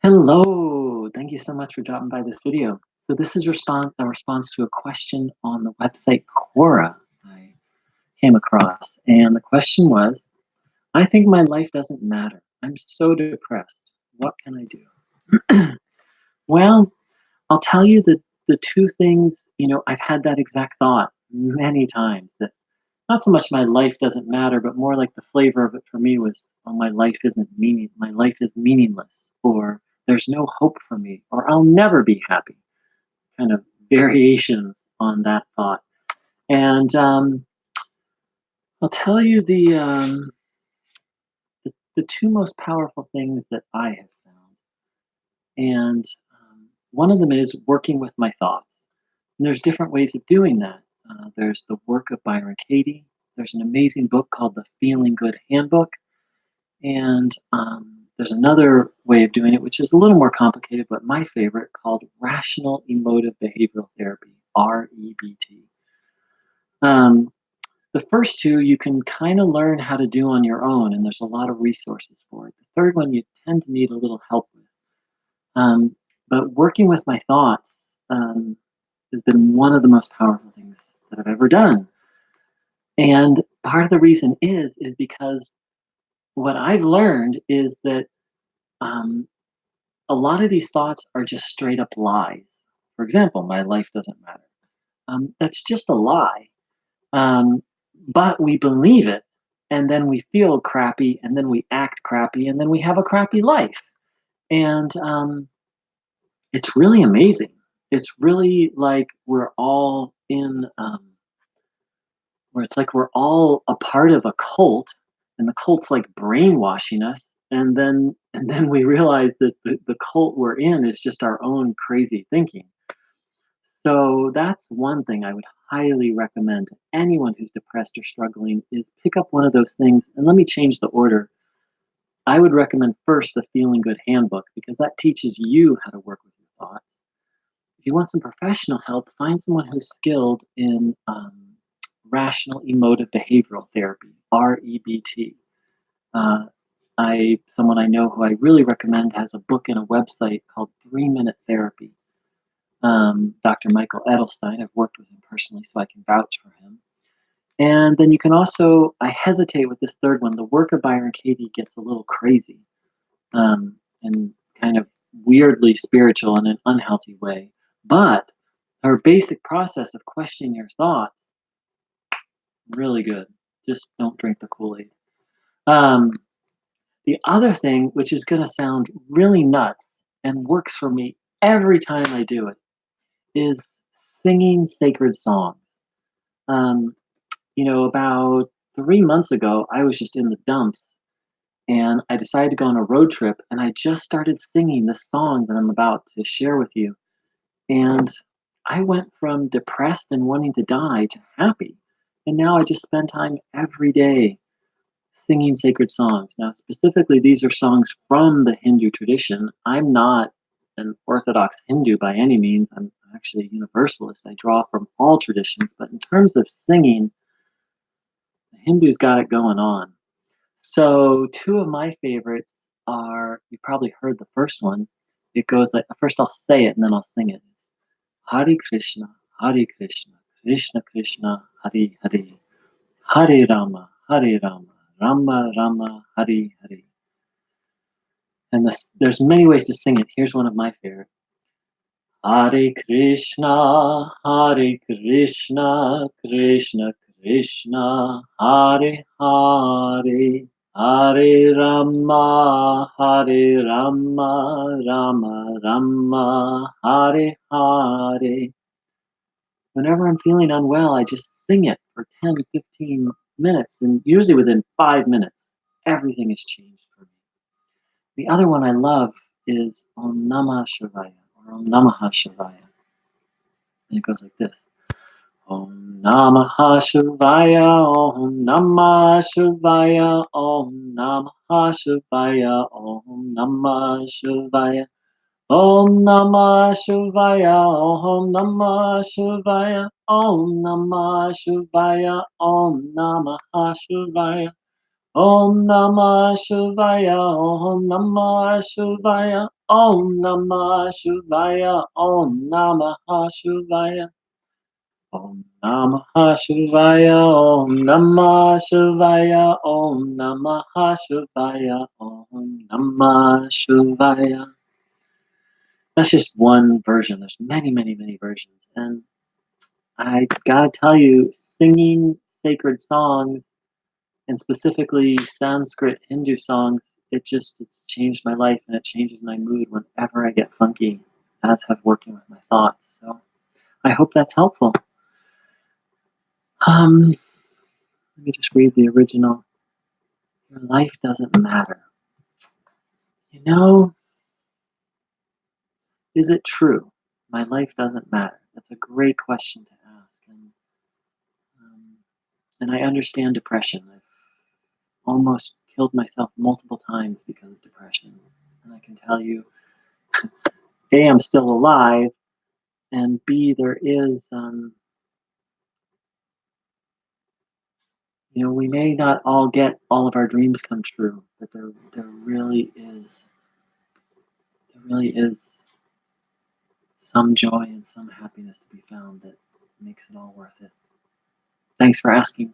Hello, thank you so much for dropping by this video. So this is a response to a question on the website Quora I came across. And the question was, I think my life doesn't matter. I'm so depressed. What can I do? Well, I'll tell you the two things, I've had that exact thought many times that not so much my life doesn't matter, but more like the flavor of it for me was, oh, my life is meaningless, or there's no hope for me, or I'll never be happy. Kind of variations on that thought. And I'll tell you the two most powerful things that I have found. And one of them is working with my thoughts. And there's different ways of doing that. There's the work of Byron Katie. There's an amazing book called The Feeling Good Handbook. And there's another way of doing it, which is a little more complicated, but my favorite, called Rational Emotive Behavioral Therapy, REBT. Um, the first two you can kind of learn how to do on your own, and there's a lot of resources for it. The third one you tend to need a little help with. Um, but working with my thoughts has been one of the most powerful things that I've ever done. And part of the reason is because what I've learned is that um, a lot of these thoughts are just straight up lies. For example, my life doesn't matter. That's just a lie. Um, but we believe it, and then we feel crappy, and then we act crappy, and then we have a crappy life. And it's really amazing. It's really like we're all where it's like we're all a part of a cult, and the cult's like brainwashing us, and then we realize that the cult we're in is just our own crazy thinking. So that's one thing I would highly recommend to anyone who's depressed or struggling is pick up one of those things. And let me change the order. I would recommend first the Feeling Good Handbook because that teaches you how to work with your thoughts. If you want some professional help, find someone who's skilled in rational emotive behavioral therapy, REBT. Uh, someone I know who I really recommend has a book and a website called 3 Minute Therapy. Dr. Michael Edelstein. I've worked with him personally, so I can vouch for him. And then you can also, I hesitate with this third one. The work of Byron Katie gets a little crazy and kind of weirdly spiritual in an unhealthy way. But her basic process of questioning your thoughts, really good. Just don't drink the Kool Aid. Um, the other thing, which is going to sound really nuts and works for me every time I do it, is singing sacred songs. Um, about 3 months ago, I was just in the dumps and I decided to go on a road trip and I just started singing the song that I'm about to share with you. And I went from depressed and wanting to die to happy. And now I just spend time every day singing sacred songs. Now, specifically, these are songs from the Hindu tradition. I'm not an Orthodox Hindu by any means. I'm actually a Universalist. I draw from all traditions. But in terms of singing, the Hindus got it going on. So, two of my favorites are, you probably heard the first one. It goes like, first I'll say it and then I'll sing it. Hare Krishna, Hare Krishna, Krishna Krishna, Hare Hare, Hare Rama, Hare Rama, Rama Rama, Hare Hare. And there's many ways to sing it. Here's one of my favorite. Hare Krishna, Hare Krishna, Krishna Krishna, Hare Hare, Hare Rama, Hare Rama, Rama Rama, Hare Hare. Whenever I'm feeling unwell, I just sing it for 10, 15 minutes, and usually within 5 minutes, everything has changed for me. The other one I love is Om Namah Shivaya or Om Namaha Shivaya. And it goes like this. Om Namaha Shivaya, Om Namah Shivaya, Om Namaha Shivaya, Om Namah Shivaya. Om Namah Shivaya, Om Namah Shivaya, Om Namah Shivaya, Om Namaha Shivaya. Om Namah Shivaya, Om Namah Shivaya, Om Namah Shivaya, Om Namah Shivaya. Om Namah Shivaya, Om Namah Shivaya, Om Namah Shivaya, Om Namah Shivaya. That's just one version. There's many, many, many versions. And I gotta tell you, singing sacred songs and specifically Sanskrit Hindu songs, it's changed my life and it changes my mood whenever I get funky, as have working with my thoughts. So I hope that's helpful. Let me just read the original. Your life doesn't matter. You know, is it true? My life doesn't matter. That's a great question to ask. Um, and I understand depression. I've almost killed myself multiple times because of depression. And I can tell you, A, I'm still alive, and B, there is, we may not all get all of our dreams come true, but there really is some joy and some happiness to be found that makes it all worth it. Thanks for asking.